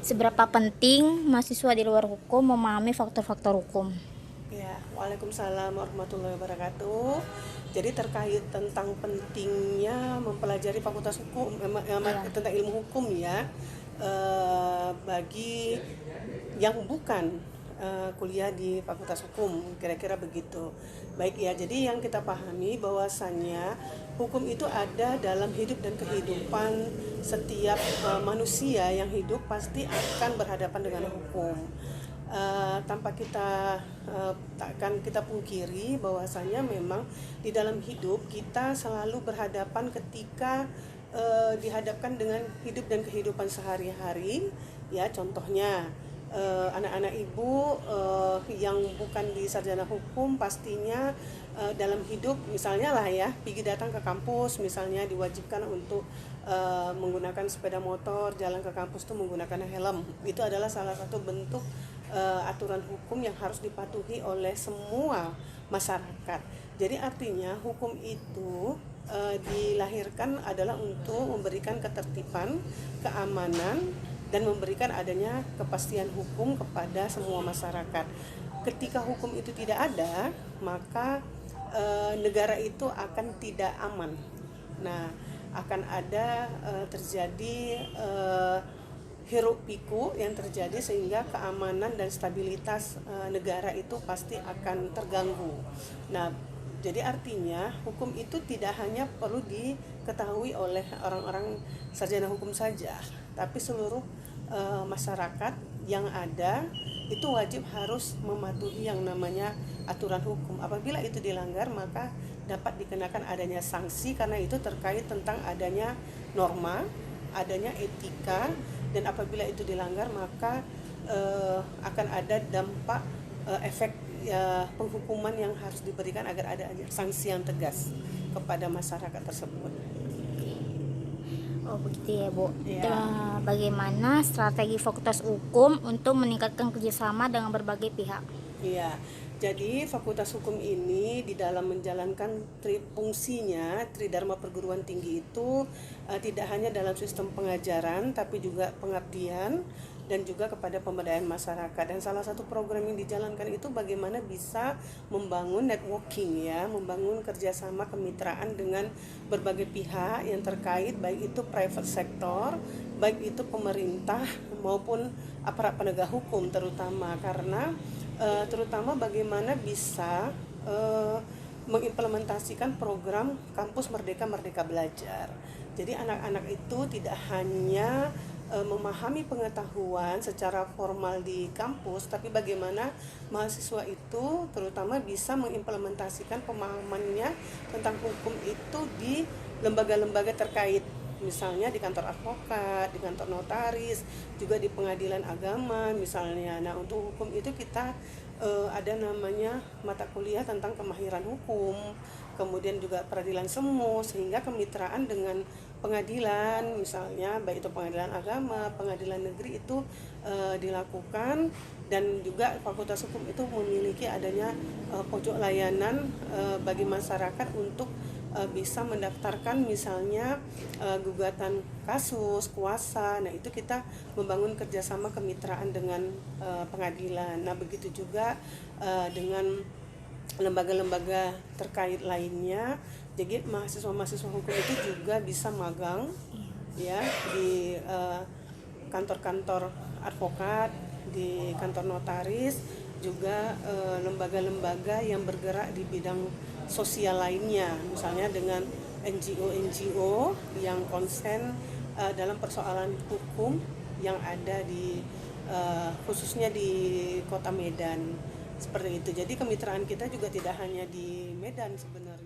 Seberapa penting mahasiswa di luar hukum memahami faktor-faktor hukum? Ya, Waalaikumsalam warahmatullahi wabarakatuh. Jadi terkait tentang pentingnya mempelajari fakultas hukum, Iya, tentang ilmu hukum ya, bagi yang bukan kuliah di fakultas hukum, kira-kira begitu. Baik ya, jadi yang kita pahami bahwasannya hukum itu ada dalam hidup dan kehidupan setiap manusia yang hidup pasti akan berhadapan dengan hukum. Tanpa kita takkan kita pungkiri bahwasanya memang di dalam hidup kita selalu berhadapan ketika dihadapkan dengan hidup dan kehidupan sehari-hari ya, contohnya anak-anak ibu yang bukan di sarjana hukum pastinya dalam hidup misalnya lah ya, pergi datang ke kampus misalnya diwajibkan untuk menggunakan sepeda motor, jalan ke kampus itu menggunakan helm. Itu adalah salah satu bentuk aturan hukum yang harus dipatuhi oleh semua masyarakat. Jadi artinya hukum itu dilahirkan adalah untuk memberikan ketertiban, keamanan, dan memberikan adanya kepastian hukum kepada semua masyarakat. Ketika hukum itu tidak ada, maka negara itu akan tidak aman. Nah, akan ada terjadi hiruk pikuk yang terjadi sehingga keamanan dan stabilitas negara itu pasti akan terganggu. Nah, jadi artinya hukum itu tidak hanya perlu diketahui oleh orang-orang sarjana hukum saja, tapi seluruh masyarakat yang ada itu wajib harus mematuhi yang namanya aturan hukum. Apabila itu dilanggar maka dapat dikenakan adanya sanksi, karena itu terkait tentang adanya norma, adanya etika, dan apabila itu dilanggar maka akan ada dampak efek penghukuman yang harus diberikan agar ada sanksi yang tegas kepada masyarakat tersebut. oh begitu ya Bu. Ya. Bagaimana strategi fakultas hukum untuk meningkatkan kerjasama dengan berbagai pihak? Iya, jadi Fakultas Hukum ini di dalam menjalankan fungsinya Tridharma Perguruan Tinggi itu tidak hanya dalam sistem pengajaran, tapi juga pengabdian dan juga kepada pemberdayaan masyarakat. Dan salah satu program yang dijalankan itu bagaimana bisa membangun networking ya, membangun kerjasama kemitraan dengan berbagai pihak yang terkait, baik itu private sector, baik itu pemerintah maupun aparat penegak hukum terutama, karena terutama bagaimana bisa mengimplementasikan program Kampus Merdeka Merdeka Belajar. Jadi anak-anak itu tidak hanya memahami pengetahuan secara formal di kampus, tapi bagaimana mahasiswa itu terutama bisa mengimplementasikan pemahamannya tentang hukum itu di lembaga-lembaga terkait, misalnya di kantor advokat, di kantor notaris, juga di pengadilan agama misalnya. Nah, untuk hukum itu kita ada namanya mata kuliah tentang kemahiran hukum, kemudian juga peradilan semu, sehingga kemitraan dengan pengadilan misalnya, baik itu pengadilan agama, pengadilan negeri itu dilakukan. Dan juga Fakultas Hukum itu memiliki adanya pojok layanan bagi masyarakat untuk bisa mendaftarkan misalnya gugatan kasus kuasa. Nah, itu kita membangun kerjasama kemitraan dengan pengadilan. Nah, begitu juga dengan lembaga-lembaga terkait lainnya. Jadi mahasiswa-mahasiswa hukum itu juga bisa magang ya di kantor-kantor advokat, di kantor notaris, juga lembaga-lembaga yang bergerak di bidang sosial lainnya, misalnya dengan NGO-NGO yang konsen dalam persoalan hukum yang ada di khususnya di Kota Medan, seperti itu. Jadi kemitraan kita juga tidak hanya di Medan sebenarnya.